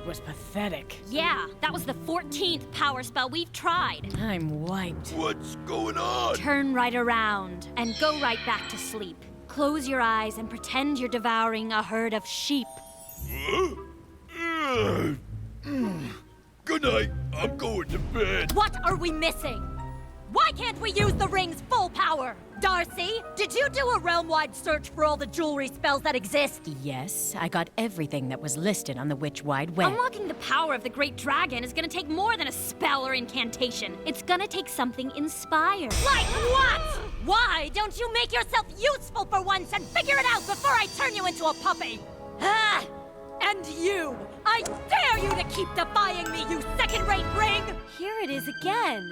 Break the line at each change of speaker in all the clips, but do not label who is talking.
was pathetic.
Yeah, that was the 14th power spell we've tried.
I'm wiped.
What's going on?
Turn right around and go right back to sleep. Close your eyes and pretend you're devouring a herd of sheep.
Good night. I'm going to bed.
What are we missing? Why can't we use the ring's full power? Darcy, did you do a realm-wide search for all the jewelry spells that exist?
Yes, I got everything that was listed on the Witch Wide Web.
Unlocking the power of the Great Dragon is gonna take more than a spell or incantation. It's gonna take something inspired. Like what? Why don't you make yourself useful for once and figure it out before I turn you into a puppy? Ah! And you! I dare you to keep defying me, you second-rate ring!
Here it is again.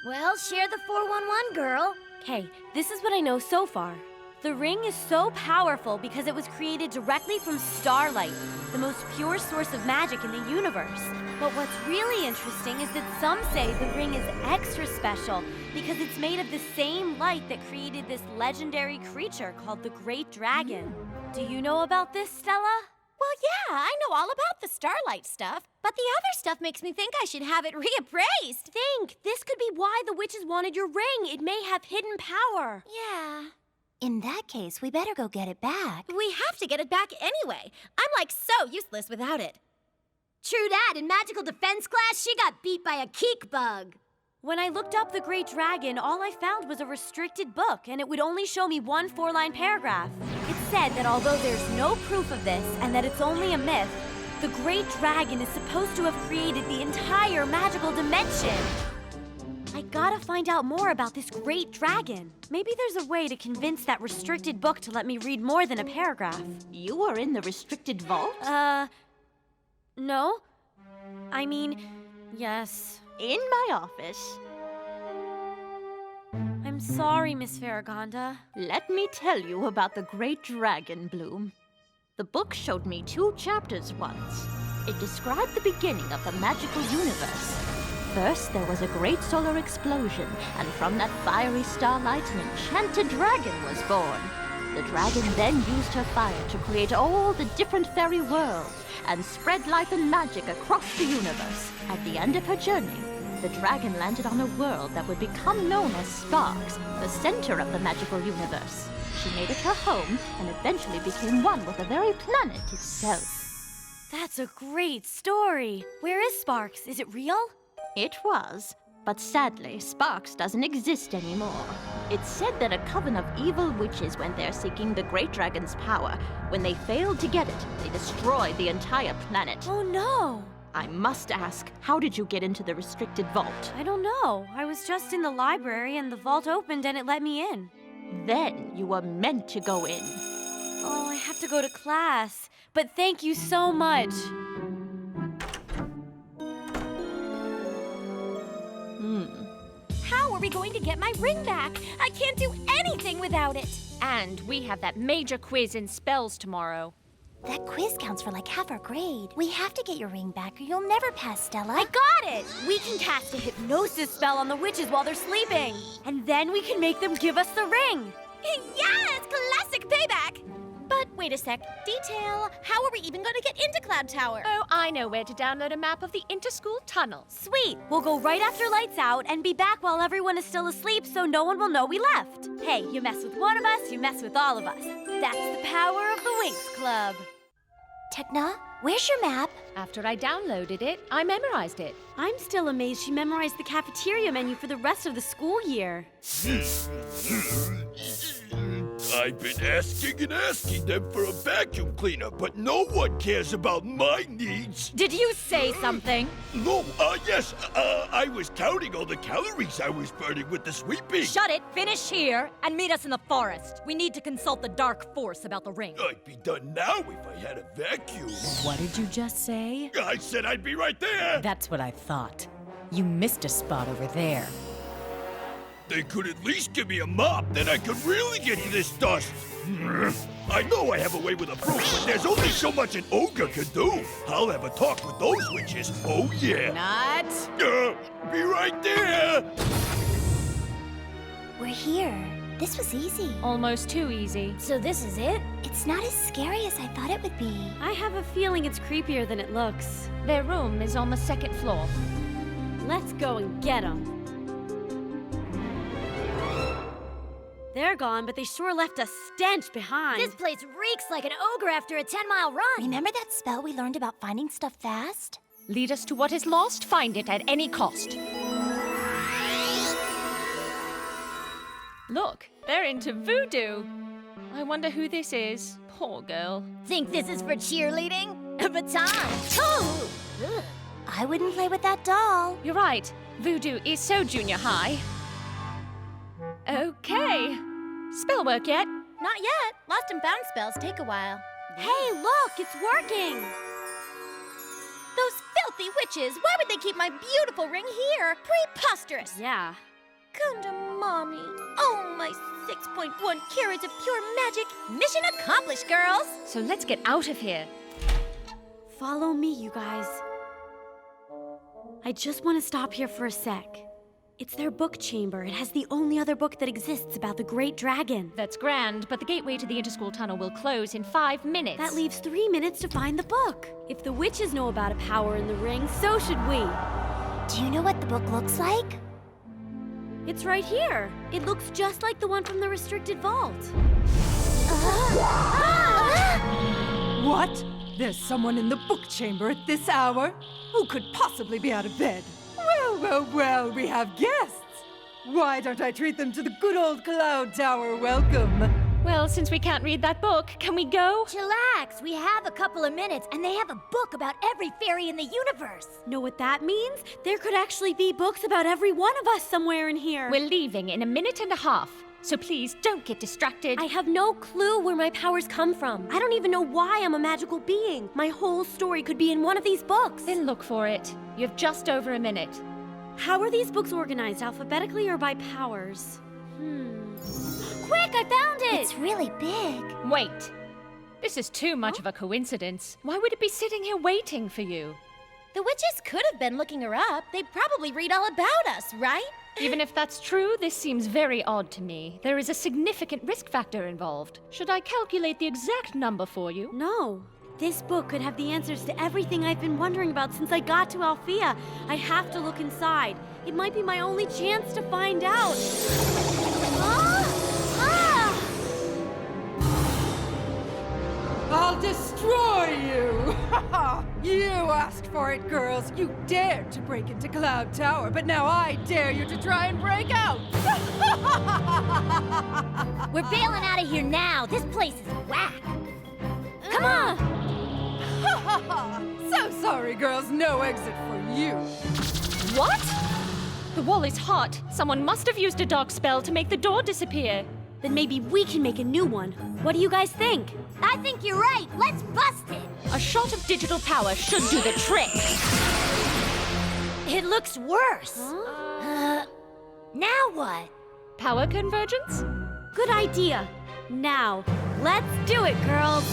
Well, share the 411, girl.
Okay, this is what I know so far. The ring is so powerful because it was created directly from starlight, the most pure source of magic in the universe. But what's really interesting is that some say the ring is extra special because it's made of the same light that created this legendary creature called the Great Dragon. Do you know about this, Stella?
Well, yeah, I know all about the starlight stuff, but the other stuff makes me think I should have it reappraised.
Think! This could be why the witches wanted your ring. It may have hidden power.
Yeah.
In that case, we better go get it back.
We have to get it back anyway. I'm like so useless without it. True that, in magical defense class, she got beat by a keek bug.
When I looked up the Great Dragon, all I found was a restricted book, and it would only show me one 4-line paragraph. It said that although there's no proof of this, and that it's only a myth, the Great Dragon is supposed to have created the entire magical dimension. I gotta find out more about this Great Dragon. Maybe there's a way to convince that restricted book to let me read more than a paragraph.
You are in the restricted vault?
No. I mean, yes.
In my office.
I'm sorry, Miss Farragonda.
Let me tell you about the Great Dragon, Bloom. The book showed me 2 chapters once. It described the beginning of the magical universe. First, there was a great solar explosion, and from that fiery starlight, an enchanted dragon was born. The dragon then used her fire to create all the different fairy worlds and spread life and magic across the universe. At the end of her journey, the dragon landed on a world that would become known as Sparks, the center of the magical universe. She made it her home and eventually became one with the very planet itself.
That's a great story. Where is Sparks? Is it real?
It was, but sadly, Sparks doesn't exist anymore. It's said that a coven of evil witches went there seeking the Great Dragon's power. When they failed to get it, they destroyed the entire planet.
Oh no!
I must ask, how did you get into the restricted vault?
I don't know. I was just in the library and the vault opened and it let me in.
Then you were meant to go in.
Oh, I have to go to class. But thank you so much.
How are we going to get my ring back? I can't do anything without it.
And we have that major quiz in spells tomorrow.
That quiz counts for like half our grade. We have to get your ring back or you'll never pass, Stella.
I got it! We can cast a hypnosis spell on the witches while they're sleeping. And then we can make them give us the ring.
Yes, classic payback. But wait a sec. Detail, how are we even going to get into Cloud Tower?
Oh, I know where to download a map of the interschool tunnel.
Sweet! We'll go right after lights out and be back while everyone is still asleep so no one will know we left. Hey, you mess with one of us, you mess with all of us. That's the power of the Winx Club.
Techna, where's your map?
After I downloaded it, I memorized it.
I'm still amazed she memorized the cafeteria menu for the rest of the school year.
I've been asking and asking them for a vacuum cleaner, but no one cares about my needs.
Did you say something?
No, yes, I was counting all the calories I was burning with the sweeping.
Shut it, finish here, and meet us in the forest. We need to consult the dark force about the ring.
I'd be done now if I had a vacuum.
What did you just say?
I said I'd be right there.
That's what I thought. You missed a spot over there.
They could at least give me a mop, then I could really get to this dust. I know I have a way with a broom, but there's only so much an ogre can do. I'll have a talk with those witches. Oh, yeah.
Not.
Be right there.
We're here. This was easy.
Almost too easy.
So this is it?
It's not as scary as I thought it would be.
I have a feeling it's creepier than it looks.
Their room is on the second floor.
Let's go and get them. They're gone, but they sure left a stench behind.
This place reeks like an ogre after a 10-mile run.
Remember that spell we learned about finding stuff fast?
Lead us to what is lost, find it at any cost. Look, they're into voodoo. I wonder who this is. Poor girl.
Think this is for cheerleading? A baton. Oh! Ugh.
I wouldn't play with that doll.
You're right. Voodoo is so junior high. Okay. Spell work yet?
Not yet. Lost and found spells take a while.
Hey, look, it's working.
Those filthy witches! Why would they keep my beautiful ring here? Preposterous!
Yeah.
Come to mommy. Oh, my 6.1 carats of pure magic. Mission accomplished, girls!
So let's get out of here.
Follow me, you guys. I just want to stop here for a sec. It's their book chamber. It has the only other book that exists about the Great Dragon.
That's grand, but the gateway to the interschool tunnel will close in 5 minutes.
That leaves 3 minutes to find the book. If the witches know about a power in the ring, so should we.
Do you know what the book looks like?
It's right here. It looks just like the one from the restricted vault.
What? There's someone in the book chamber at this hour? Who could possibly be out of bed? Well, well, well, we have guests. Why don't I treat them to the good old Cloud Tower welcome?
Well, since we can't read that book, can we go?
Chillax, we have a couple of minutes, and they have a book about every fairy in the universe.
Know what that means? There could actually be books about every one of us somewhere in here.
We're leaving in a minute and a half, so please don't get distracted.
I have no clue where my powers come from. I don't even know why I'm a magical being. My whole story could be in one of these books.
Then look for it. You have just over a minute.
How are these books organized, alphabetically or by powers? Quick, I found it!
It's really big.
Wait. This is too much of a coincidence. Why would it be sitting here waiting for you?
The witches could have been looking her up. They'd probably read all about us, right?
Even if that's true, this seems very odd to me. There is a significant risk factor involved. Should I calculate the exact number for you?
No. This book could have the answers to everything I've been wondering about since I got to Althea. I have to look inside. It might be my only chance to find out.
I'll destroy you! You asked for it, girls. You dared to break into Cloud Tower, but now I dare you to try and break out!
We're bailing out of here now. This place is whack. Come on!
So sorry, girls. No exit for you.
What? The wall is hot. Someone must have used a dark spell to make the door disappear.
Then maybe we can make a new one. What do you guys think?
I think you're right. Let's bust it.
A shot of digital power should do the trick.
It looks worse. Now what?
Power convergence?
Good idea. Now, let's do it, girls.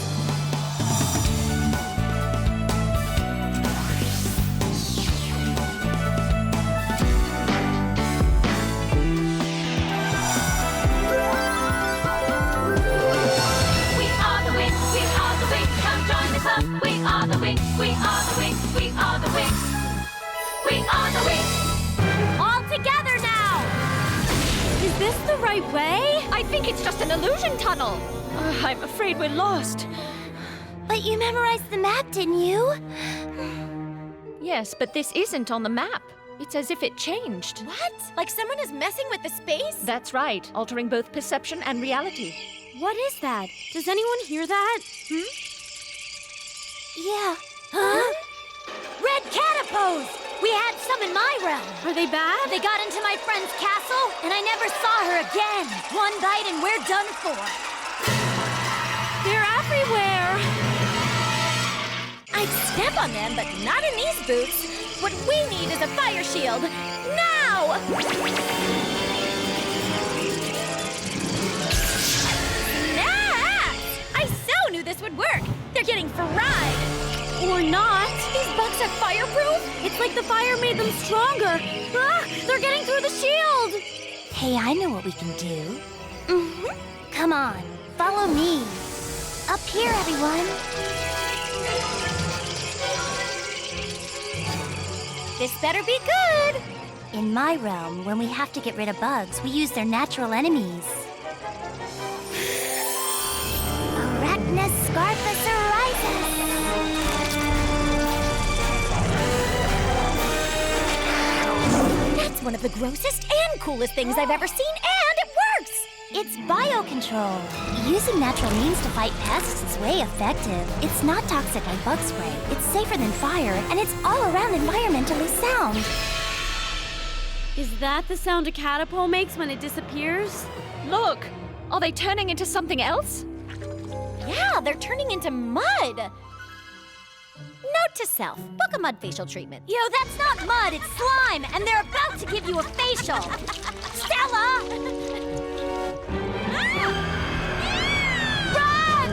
All together now!
Is this the right way?
I think it's just an illusion tunnel. I'm afraid we're lost.
But you memorized the map, didn't you?
Yes, but this isn't on the map. It's as if it changed.
What? Like someone is messing with the space?
That's right, altering both perception and reality.
What is that? Does anyone hear that?
Yeah.
Huh? Red catapose! We had some in my realm.
Are they bad?
They got into my friend's castle, and I never saw her again. One bite and we're done for.
They're everywhere.
I'd step on them, but not in these boots. What we need is a fire shield. Now! Snaps! I so knew this would work. They're getting fried.
Or not.
These bugs are fireproof?
It's like the fire made them stronger. Ah, they're getting through the shield.
Hey, I know what we can do. Come on, follow me. Up here, everyone. This better be good. In my realm, when we have to get rid of bugs, we use their natural enemies.
That's one of the grossest and coolest things I've ever seen, and it works!
It's biocontrol. Using natural means to fight pests is way effective. It's not toxic like bug spray. It's safer than fire, and it's all around environmentally sound.
Is that the sound a catapult makes when it disappears?
Look! Are they turning into something else?
Yeah, they're turning into mud! Note to self, book a mud facial treatment. Yo, that's not mud, it's slime, and they're about to give you a facial! Stella! Run!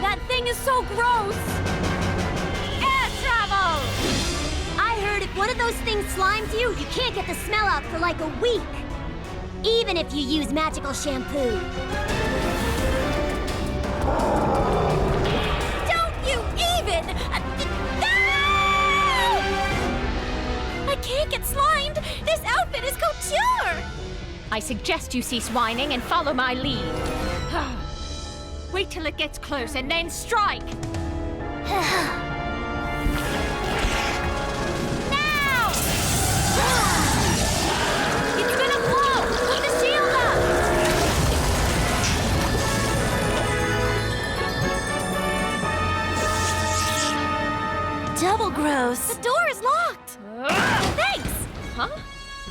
That thing is so gross!
Air travel! I heard if one of those things slimes you, you can't get the smell out for like a week. Even if you use magical shampoo. Don't you even! No! I can't get slimed! This outfit is couture!
I suggest you cease whining and follow my lead. Wait till it gets close and then strike!
Now! It's gonna blow! Put the shield up!
Double gross.
The door is locked! Thanks!
Huh?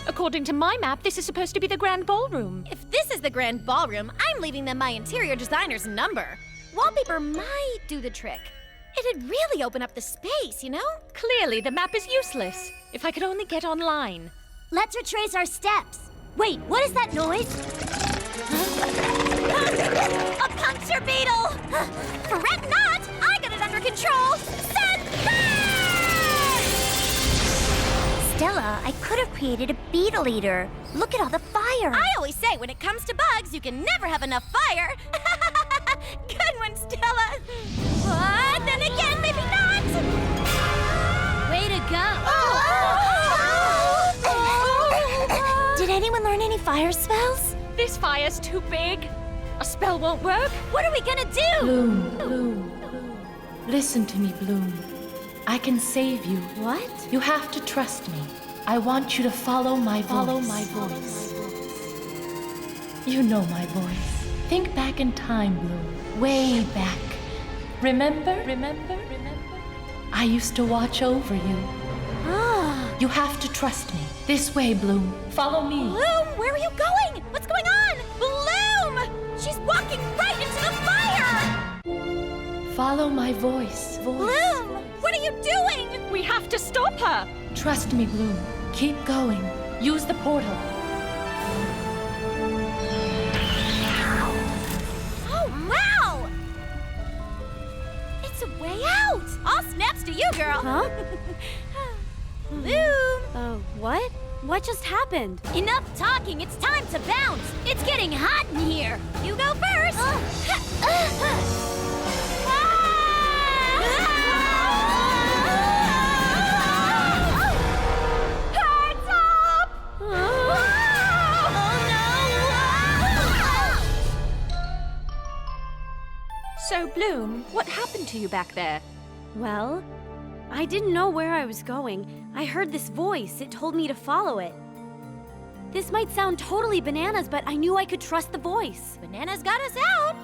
According to my map, this is supposed to be the grand ballroom.
If this is the grand ballroom, I'm leaving them my interior designer's number. Wallpaper might do the trick. It'd really open up the space, you know?
Clearly, the map is useless. If I could only get online.
Let's retrace our steps. Wait, what is that noise? A puncture beetle! Fret not! I got it under control! Send back!
Stella, I could have created a beetle eater. Look at all the fire.
I always say when it comes to bugs, you can never have enough fire. Good one, Stella. But then again, maybe not. Way to go.
Did anyone learn any fire spells?
This fire's too big. A spell won't work.
What are we gonna do?
Bloom. Listen to me, Bloom. I can save you.
What?
You have to trust me. I want you to follow my voice. You know my voice. Think back in time, Bloom. Way back. Remember? I used to watch over you. You have to trust me. This way, Bloom. Follow me.
Bloom, where are you going? What's going on? Bloom! She's walking right into the fire!
Follow my voice.
Bloom, what are you doing?
We have to stop her.
Trust me, Bloom. Keep going. Use the portal.
Oh, wow! It's a way out! All snaps to you, girl!
Huh?
Bloom!
What? What just happened?
Enough talking, it's time to bounce! It's getting hot in here! You go first! Hearts up!
So, Bloom, what happened to you back there?
Well, I didn't know where I was going. I heard this voice. It told me to follow it. This might sound totally bananas, but I knew I could trust the voice.
Bananas got us out!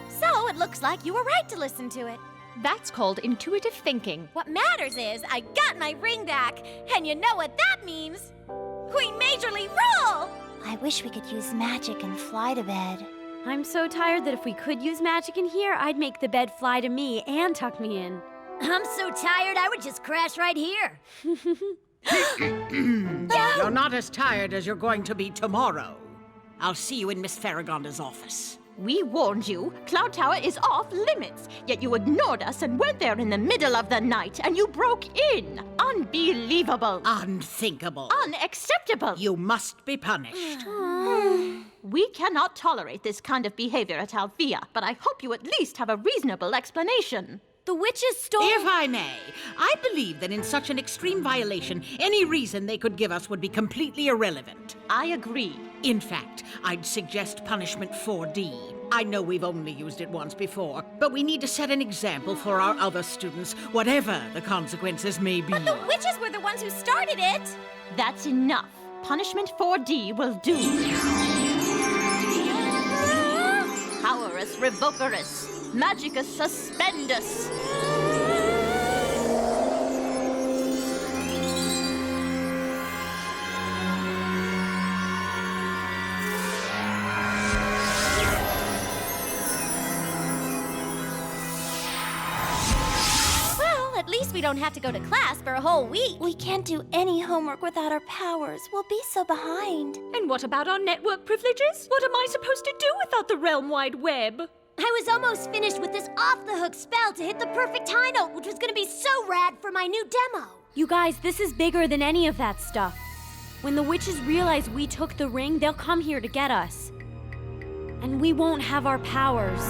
So it looks like you were right to listen to it.
That's called intuitive thinking.
What matters is I got my ring back, and you know what that means? We majorly rule!
I wish we could use magic and fly to bed.
I'm so tired that if we could use magic in here, I'd make the bed fly to me and tuck me in.
I'm so tired I would just crash right here.
You're not as tired as you're going to be tomorrow. I'll see you in Miss Farragonda's office.
We warned you. Cloud Tower is off limits. Yet you ignored us and went there in the middle of the night, and you broke in. Unbelievable!
Unthinkable.
Unacceptable!
You must be punished.
We cannot tolerate this kind of behavior at Althea, but I hope you at least have a reasonable explanation.
The witches stole...
If I may, I believe that in such an extreme violation, any reason they could give us would be completely irrelevant.
I agree.
In fact, I'd suggest punishment 4D. I know we've only used it once before, but we need to set an example for our other students, whatever the consequences may be.
But the witches were the ones who started it!
That's enough. Punishment 4D will do. Powerus Revocarus, Magicus Suspendus.
Well, at least we don't have to go to class for a whole week.
We can't do any homework without our powers. We'll be so behind.
And what about our network privileges? What am I supposed to do without the realm-wide web?
I was almost finished with this off-the-hook spell to hit the perfect high note, which was gonna be so rad for my new demo.
You guys, this is bigger than any of that stuff. When the witches realize we took the ring, they'll come here to get us. And we won't have our powers.